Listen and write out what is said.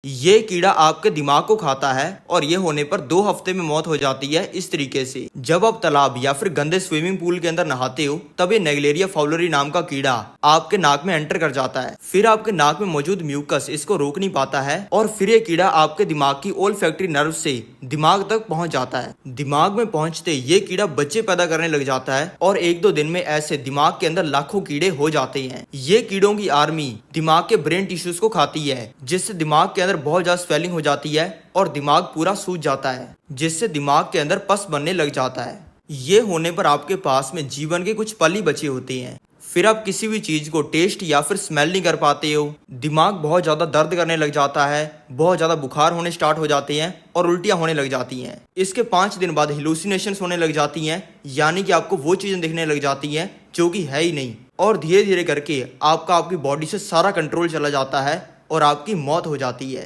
ये कीड़ा आपके दिमाग को खाता है और ये होने पर 2 हफ्ते में मौत हो जाती है। इस तरीके से जब आप तालाब या फिर गंदे स्विमिंग पूल के अंदर नहाते हो तब ये नेगलेरिया फाउलरी नाम का कीड़ा आपके नाक में एंटर कर जाता है। फिर आपके नाक में मौजूद म्यूकस इसको रोक नहीं पाता है और फिर ये कीड़ा आपके दिमाग की ओल्फैक्टरी नर्व से दिमाग तक पहुंच जाता है। दिमाग में पहुंचते ये कीड़ा बच्चे पैदा करने लग जाता है और 1-2 दिन में ऐसे दिमाग के अंदर लाखों कीड़े हो जाते हैं। ये कीड़ों की आर्मी दिमाग के ब्रेन टिश्यूज को खाती है, जिससे दिमाग के अंदर बहुत ज्यादा स्वेलिंग हो जाती है और दिमाग पूरा सूज जाता है, जिससे दिमाग के अंदर पस बनने लग जाता है। ये होने पर आपके पास में जीवन के कुछ पल ही बचे होते हैं। फिर आप किसी भी चीज को टेस्ट या फिर स्मेल नहीं कर पाते हो। दिमाग बहुत ज्यादा दर्द करने लग जाता है, बहुत ज्यादा बुखार होने स्टार्ट हो जाते हैं और उल्टियां होने लग जाती हैं। इसके 5 दिन बाद हेलुसिनेशंस होने लग जाती हैं, यानी कि आपको वो चीजें दिखने लग जाती हैं जो कि है ही नहीं, और धीरे धीरे करके आपकी बॉडी से सारा कंट्रोल चला जाता है और आपकी मौत हो जाती है।